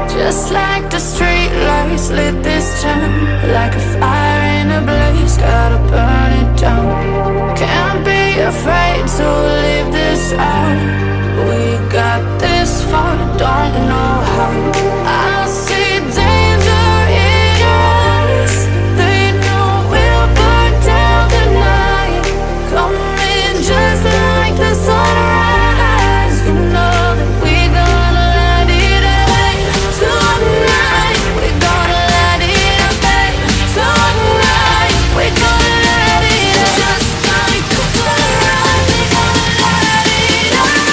Just like the street lights lit this town, like a fire in a blaze, gotta burn it down. Can't be afraid to leave this out. We got this far, don't know how. I see danger in your eyes. They know we'll burn down the night. Coming just like the sunrise. You know that we gonna let it rain. Tonight we gonna let it rain. Tonight we gonna let it rain. Just like the sunrise, we gonna let it rain.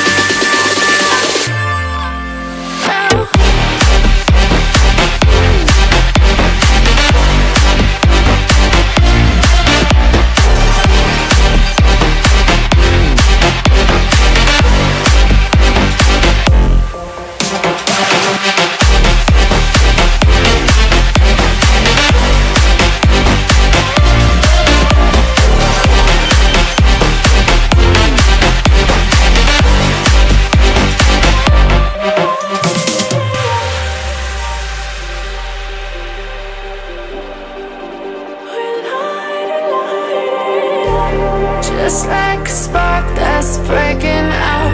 Just like a spark that's breaking out.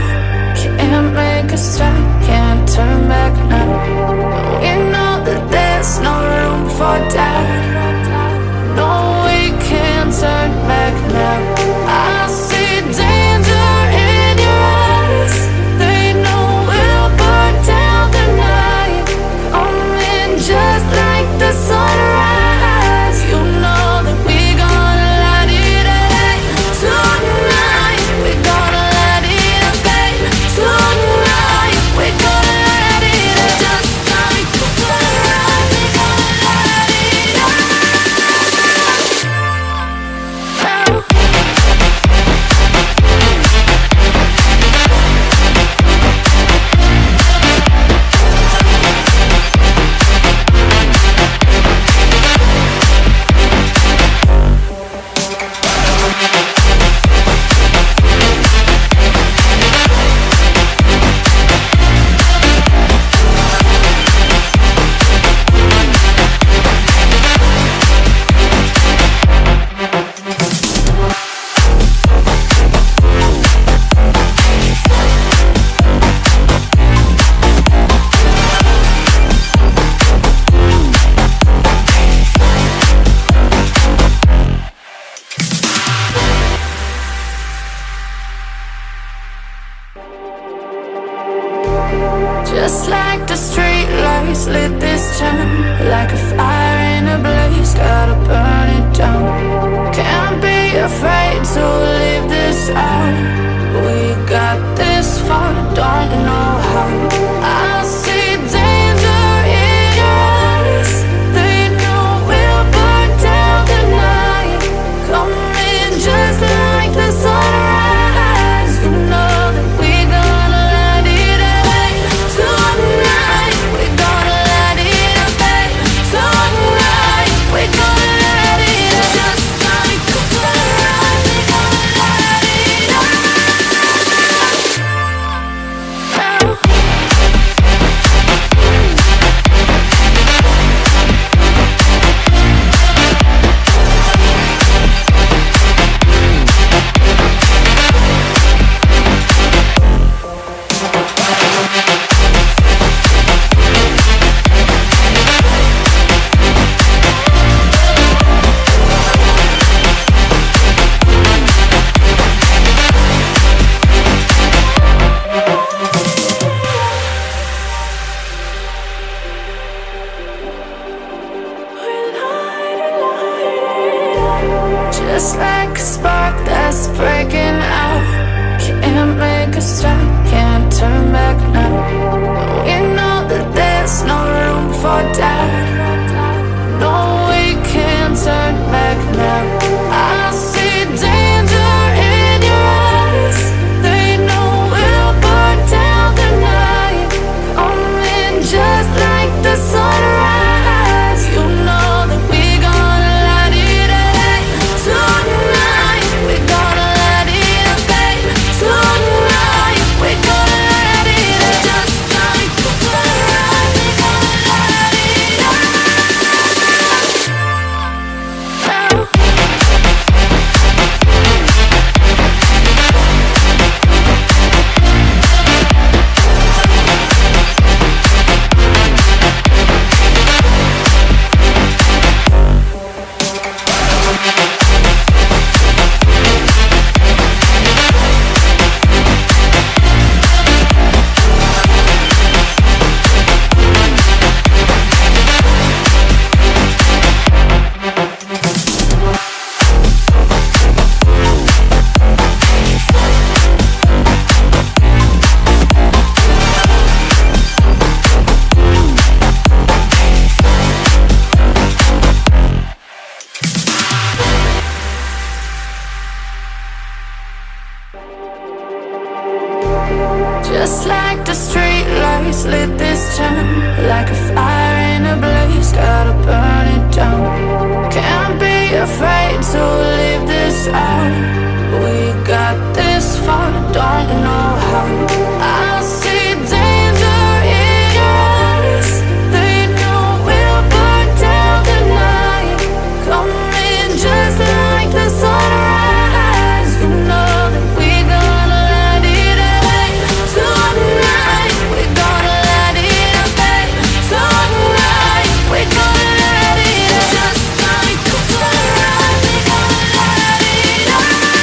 Can't make a stop, can't turn back now. We know that there's no room for doubt. No, we can't turn back now. I see danger in your eyes. They know we'll burn down the night. Coming just like the sunrise. You know that we gonna let it rain. Tonight we gonna let it rain. Tonight we gonna let it rain. Just like the sunrise, we gonna let it rain. Just like the street lights lit this town, like a fire in a blaze, gotta burn it down. Can't be afraid to leave this out. We got this far, don't know how. I see danger in your eyes. They know we'll burn down the night. Coming just like the sunrise. You know that we gonna let it rain. Tonight we gonna let it rain. Tonight we gonna let it rain. Just like the sunrise, we gonna let it rain. lights lit this town like a fire in a blaze, gotta burn it down. Can't be afraid to leave this out. We got this far, don't know how. I see danger in your eyes. They know we'll burn down the night. Coming just like the sunrise. You know that we're gonna let it away. Tonight we're gonna let it away. Tonight we're gonna let it away. Just like the sunrise, we're gonna let it away.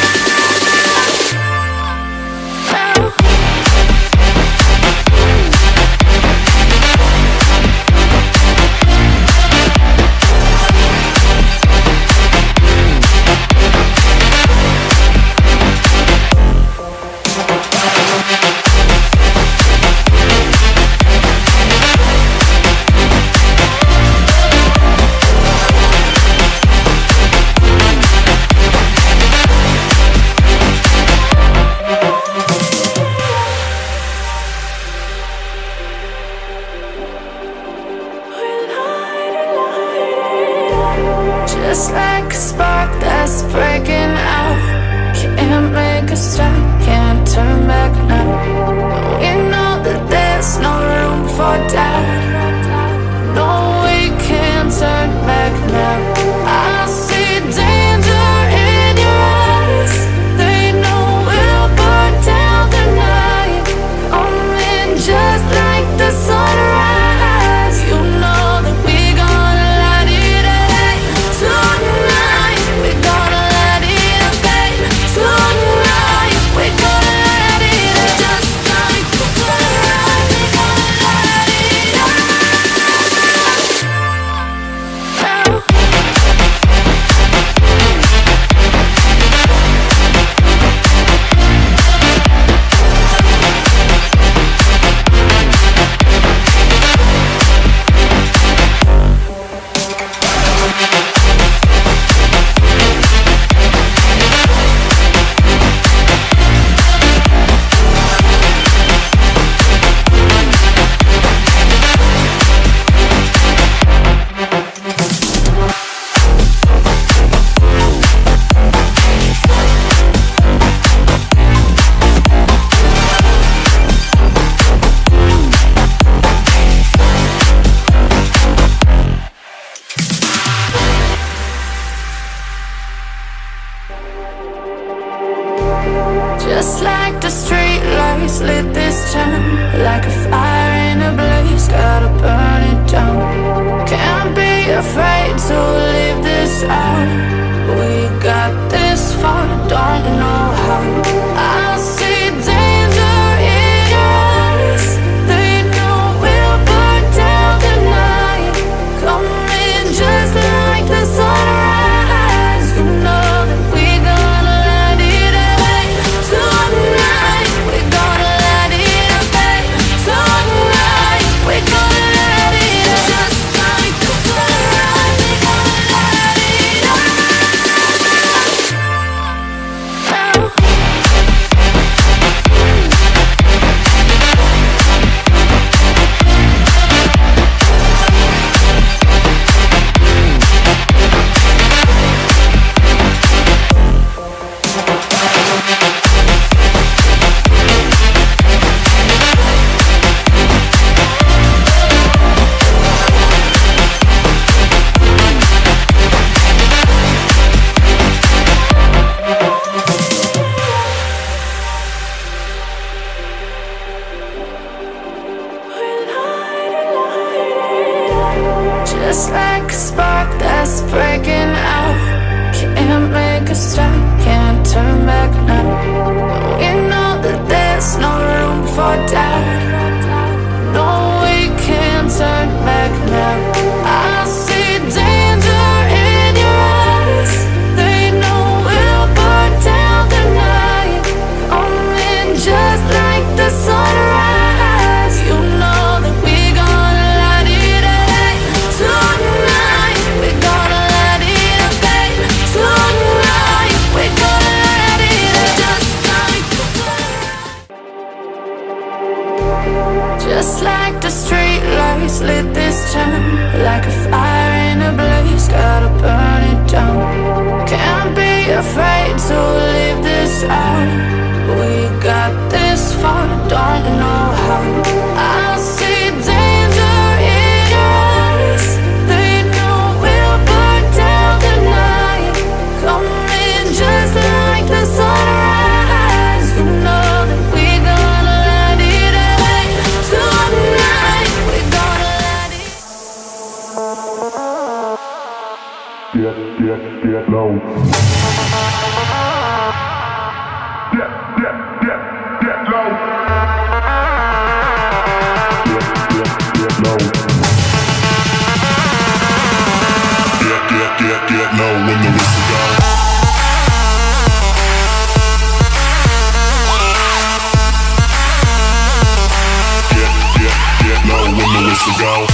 Just like a spark that's breaking out. Can't make a stop, can't turn back now. We know that there's no room for doubt. No, we can't turn back now. I see danger in your eyes. They know we'll burn down the night. Coming just like the sunrise. You know that we're gonna let it away. Tonight we're gonna let it away. Tonight we're gonna let it away. Just like the sunrise, we're gonna let it away. Just like the street lights lit this town like a fire in a blaze, gotta burn it down. Can't be afraid to leave this out. We got this far, don't know how. I see danger in your eyes. They know we'll burn down the night. Coming just like the sunrise. You know that we're gonna let it away. Tonight we're gonna let it away. Tonight we're gonna let it away. Just like the sunrise, we're gonna let it away. Just like a spark that's breaking out. Can't make a stop, can't turn back now. We know that there's no room for doubt. No, we can't turn back now. I see danger in your eyes. They know we'll burn down the night. Coming just like the sunrise. You know that we're gonna let it away. Tonight we're gonna let it away. Tonight we're gonna let it away. Just like Just like the street lights lit this town, like a fire in a blaze, gotta burn it down. Can't be afraid to leave this out. We got this far, don't know how. I see danger in your eyes. They know we'll burn down the night. Coming just like the sunrise. You know that we're gonna let it out. Tonight we're gonna let it. Get low. Get low. Get low. Get low when the whistle goes. Get low when the whistle goes.